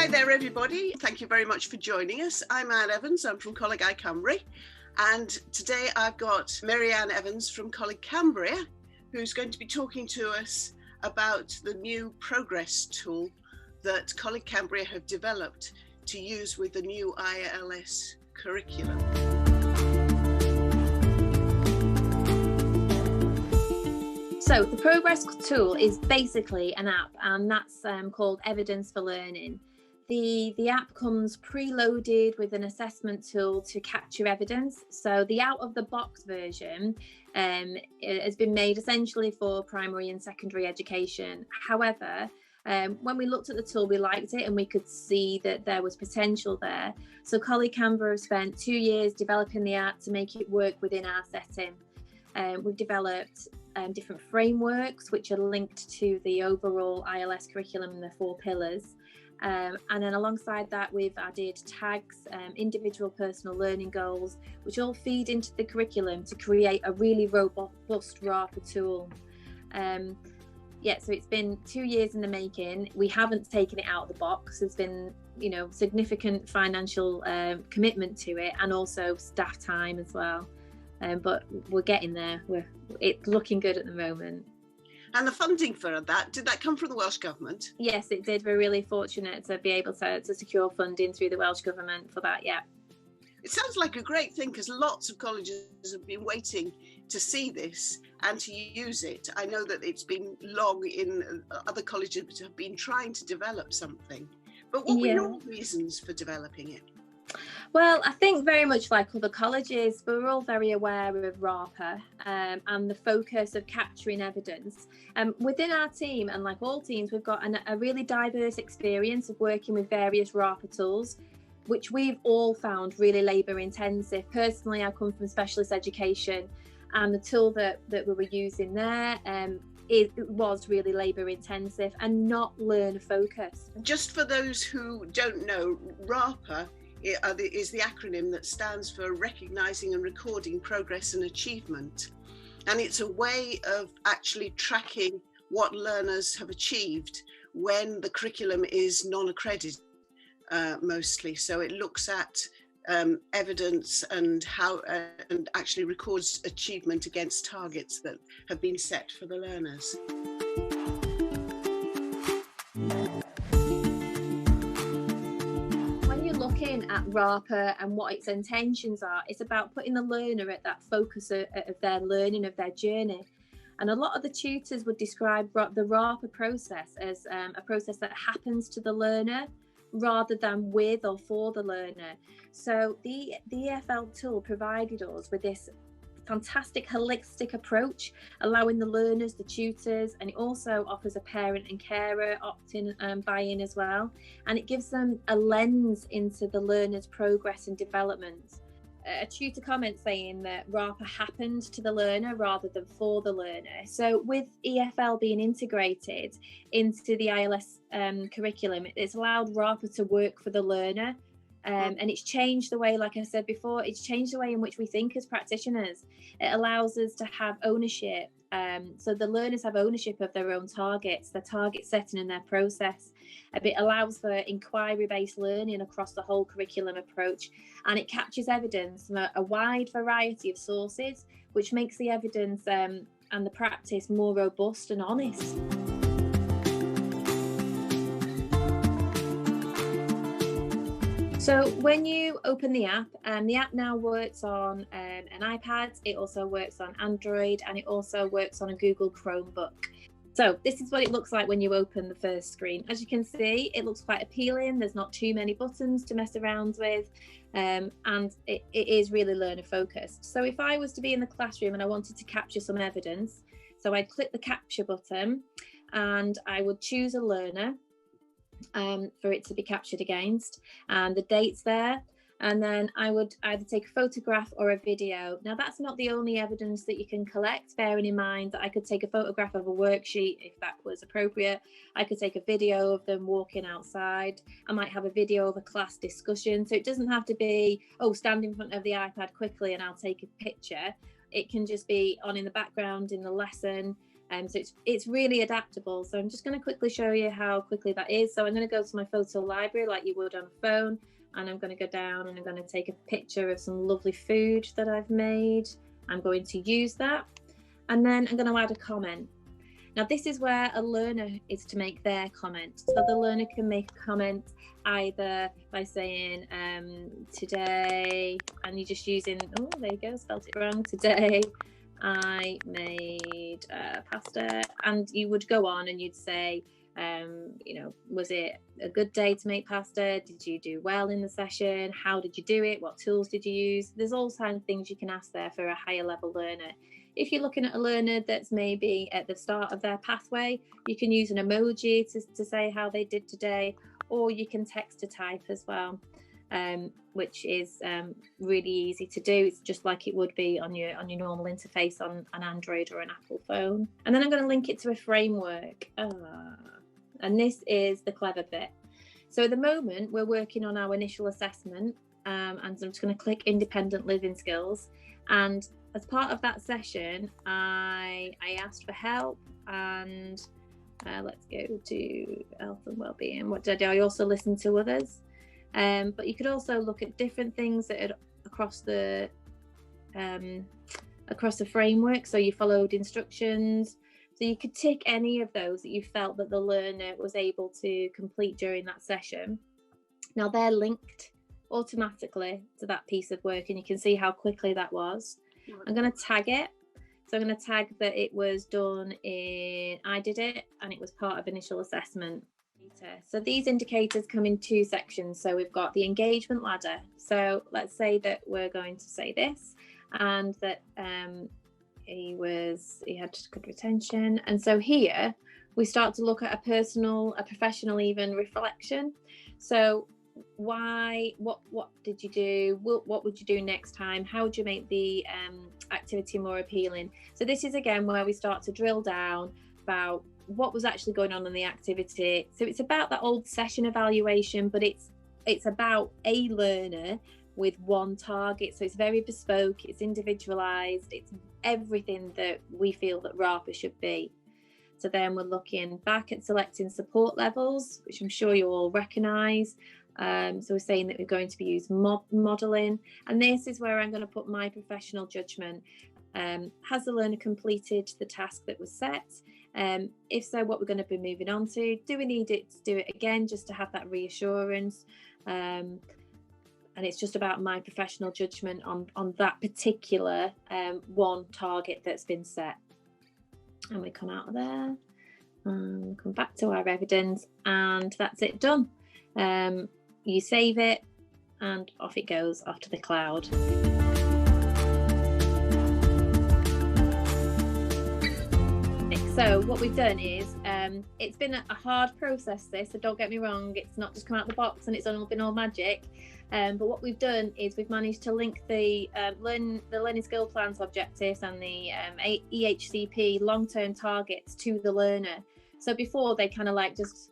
Hi there, everybody. Thank you very much for joining us. I'm Anne Evans. I'm from Coleg Cambria. And today I've got Mary-Ann Evans from Coleg Cambria, who's going to be talking to us about the new progress tool that Coleg Cambria have developed to use with the new ILS curriculum. So the progress tool is basically an app, and that's called Evidence for Learning. The app comes preloaded with an assessment tool to capture evidence. So the out-of-the-box version has been made essentially for primary and secondary education. However, when we looked at the tool, we liked it and we could see that there was potential there. So Coleg Cambria have spent 2 years developing the app to make it work within our setting. We've developed different frameworks which are linked to the overall ILS curriculum and the 4 pillars. And then alongside that, we've added tags, individual personal learning goals, which all feed into the curriculum to create a really robust RAPA tool. So it's been 2 years in the making. We haven't taken it out of the box. There's been, significant financial commitment to it, and also staff time as well. But we're getting there. It's looking good at the moment. And the funding for that, did that come from the Welsh Government? Yes, it did. We're really fortunate to be able to secure funding through the Welsh Government for that, yeah. It sounds like a great thing, because lots of colleges have been waiting to see this and to use it. I know that it's been long in other colleges have been trying to develop something. But what were your reasons for developing it? Well, I think very much like other colleges, we're all very aware of RAPA and the focus of capturing evidence. Within our team, and like all teams, we've got a really diverse experience of working with various RAPA tools, which we've all found really labour intensive. Personally, I come from specialist education, and the tool that we were using there it was really labour intensive and not learner focused. Just for those who don't know, RAPA is the acronym that stands for Recognising and Recording Progress and Achievement. And it's a way of actually tracking what learners have achieved when the curriculum is non-accredited mostly. So it looks at evidence and how and actually records achievement against targets that have been set for the learners. Looking at RAPA and what its intentions are, it's about putting the learner at that focus of their learning, of their journey. And a lot of the tutors would describe the RAPA process as a process that happens to the learner rather than with or for the learner. So the EFL tool provided us with this fantastic holistic approach, allowing the learners, the tutors, and it also offers a parent and carer opt-in and buy-in as well, and it gives them a lens into the learner's progress and development. A tutor comment saying that RAPA happened to the learner rather than for the learner. So with EFL being integrated into the ILS curriculum, it's allowed RAPA to work for the learner. And it's changed the way, like I said before, it's changed the way in which we think as practitioners. It allows us to have ownership. So the learners have ownership of their own targets, their target setting and their process. It allows for inquiry-based learning across the whole curriculum approach. And it captures evidence from a wide variety of sources, which makes the evidence and the practice more robust and honest. So when you open the app now works on an iPad, it also works on Android, and it also works on a Google Chromebook. So this is what it looks like when you open the first screen. As you can see, it looks quite appealing. There's not too many buttons to mess around with, and it is really learner focused. So if I was to be in the classroom and I wanted to capture some evidence, so I'd click the capture button and I would choose a learner for it to be captured against, and the dates there, and then I would either take a photograph or a video. Now that's not the only evidence that you can collect, bearing in mind that I could take a photograph of a worksheet if that was appropriate. I could take a video of them walking outside. I might have a video of a class discussion. So it doesn't have to be, stand in front of the iPad quickly and I'll take a picture. It can just be on in the background in the lesson. So it's really adaptable. So I'm just going to quickly show you how quickly that is. So I'm going to go to my photo library like you would on a phone, and I'm going to go down and I'm going to take a picture of some lovely food that I've made. I'm going to use that, and then I'm going to add a comment. Now this is where a learner is to make their comment. So the learner can make a comment either by saying today, and you're just using, oh, there you go, spelt it wrong, today I made pasta, and you would go on and you'd say, you know, was it a good day to make pasta? Did you do well in the session? How did you do it? What tools did you use? There's all kinds of things you can ask there for a higher level learner. If you're looking at a learner that's maybe at the start of their pathway, you can use an emoji to say how they did today, or you can text to type as well, which is really easy to do. It's just like it would be on your normal interface on an Android or an Apple phone. And then I'm going to link it to a framework. And this is the clever bit. So at the moment, we're working on our initial assessment, and I'm just going to click independent living skills. And as part of that session, I asked for help, and let's go to health and wellbeing. What did I do? I also listened to others. But you could also look at different things that are across the framework. So you followed instructions. So you could tick any of those that you felt that the learner was able to complete during that session. Now they're linked automatically to that piece of work, and you can see how quickly that was. I'm going to tag it. So I'm going to tag that it was done I did it, and it was part of initial assessment. So these indicators come in two sections. So we've got the engagement ladder. So let's say that we're going to say this, and that he had good retention. And so here we start to look at a professional even reflection. So what did you do? What would you do next time? How would you make the activity more appealing? So this is again where we start to drill down about what was actually going on in the activity. So it's about that old session evaluation, but it's about a learner with one target. So it's very bespoke, it's individualized, it's everything that we feel that RAPA should be. So then we're looking back at selecting support levels, which I'm sure you all recognize. So we're saying that we're going to be using modelling, and this is where I'm going to put my professional judgment. Has the learner completed the task that was set? If so, what we're going to be moving on to? Do we need it to do it again just to have that reassurance? And it's just about my professional judgment on that particular one target that's been set. And we come out of there and come back to our evidence, and that's it done. You save it, and off it goes off to the cloud. So what we've done is it's been a hard process, so don't get me wrong, it's not just come out of the box and it's all been all magic. But what we've done is we've managed to link the learning skill plans objectives and the EHCP long-term targets to the learner. So before, they kind of like just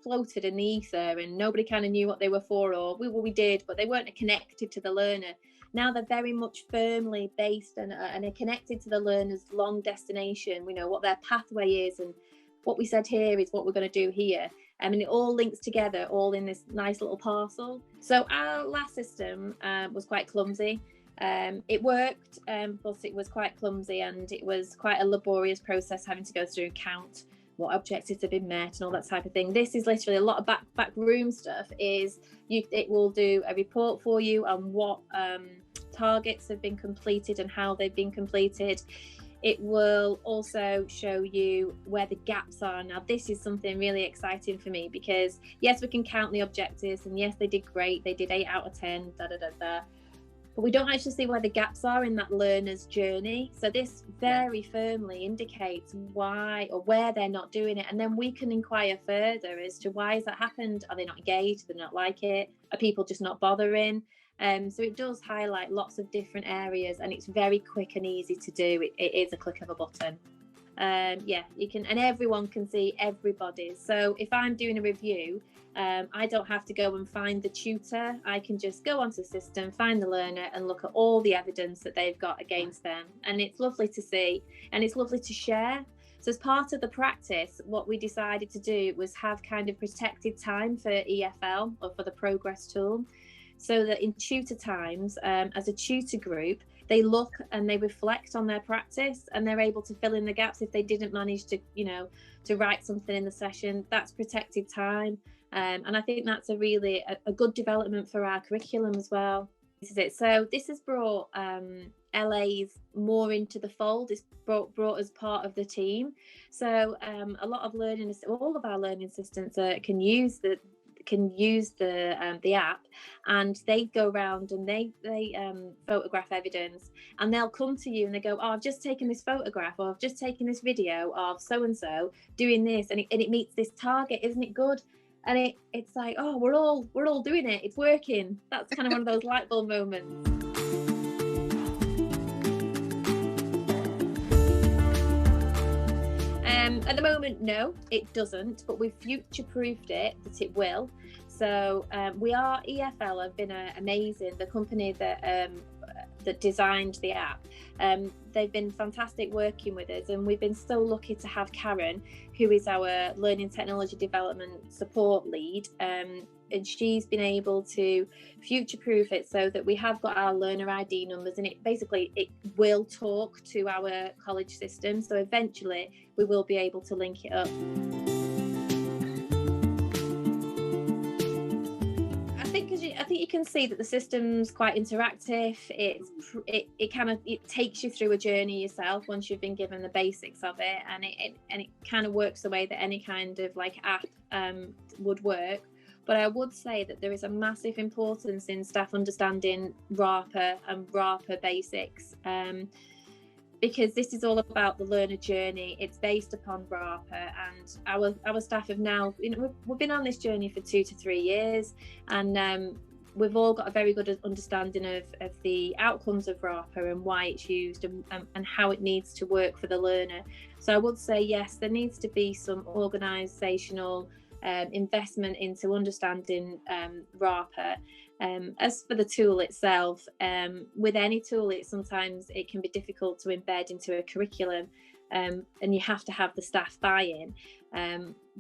floated in the ether and nobody kind of knew what they were for, or we did, but they weren't connected to the learner. Now they're very much firmly based and are connected to the learner's long destination. We know what their pathway is, and what we said here is what we're going to do here. And it all links together, all in this nice little parcel. So our last system was quite clumsy. It worked, but it was quite clumsy, and it was quite a laborious process having to go through and count what objectives have been met and all that type of thing. This is literally a lot of back room stuff. It will do a report for you on what targets have been completed and how they've been completed. It will also show you where the gaps are. Now, this is something really exciting for me, because yes, we can count the objectives, and yes, they did great. They did 8 out of 10, but we don't actually see where the gaps are in that learner's journey. So this very firmly indicates why or where they're not doing it. And then we can inquire further as to why has that happened? Are they not engaged? Do they not like it? Are people just not bothering? So it does highlight lots of different areas, and it's very quick and easy to do. It is a click of a button. You can, and everyone can see everybody's. So if I'm doing a review, I don't have to go and find the tutor. I can just go onto the system, find the learner, and look at all the evidence that they've got against them. And it's lovely to see, and it's lovely to share. So as part of the practice, what we decided to do was have kind of protected time for EFL, or for the progress tool, so that in tutor times, as a tutor group, they look and they reflect on their practice, and they're able to fill in the gaps if they didn't manage to, to write something in the session. That's protected time. And I think that's a really a good development for our curriculum as well. This is it. So this has brought LAs more into the fold. It's brought as part of the team. So a lot of all of our learning assistants can use the app, and they go around and they photograph evidence, and they'll come to you and they go, oh, I've just taken this photograph, or I've just taken this video of so and so doing this, and it meets this target, isn't it good? And it's like, oh, we're all doing it, it's working. That's kind of one of those light bulb moments. At the moment, no, it doesn't, but we've future-proofed it that it will. So EFL have been amazing. The company that designed the app, they've been fantastic working with us, and we've been so lucky to have Karen, who is our learning technology development support lead, and she's been able to future-proof it so that we have got our learner ID numbers, and it will talk to our college system. So eventually we will be able to link it up. I think you can see that the system's quite interactive. It takes you through a journey yourself once you've been given the basics of it, and it kind of works the way that any kind of like app would work. But I would say that there is a massive importance in staff understanding RAPA and RAPA basics, because this is all about the learner journey. It's based upon RAPA, and our staff have now, we've been on this journey for 2 to 3 years, and we've all got a very good understanding of the outcomes of RAPA and why it's used, and how it needs to work for the learner. So I would say, yes, there needs to be some organisational investment into understanding RAPA. As for the tool itself, with any tool, sometimes it can be difficult to embed into a curriculum, and you have to have the staff buy-in.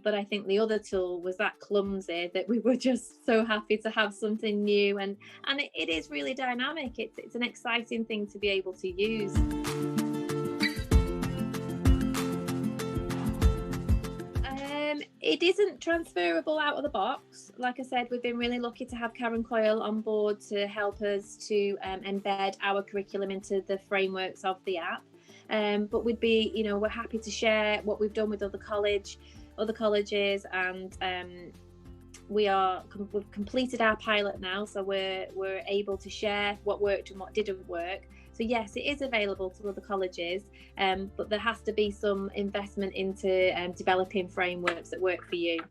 But I think the other tool was that clumsy that we were just so happy to have something new, and it is really dynamic. It's an exciting thing to be able to use. It isn't transferable out of the box. Like I said, we've been really lucky to have Karen Coyle on board to help us to embed our curriculum into the frameworks of the app. But we're happy to share what we've done with other colleges, and we've completed our pilot now, so we're able to share what worked and what didn't work. So yes, it is available to other colleges, but there has to be some investment into developing frameworks that work for you.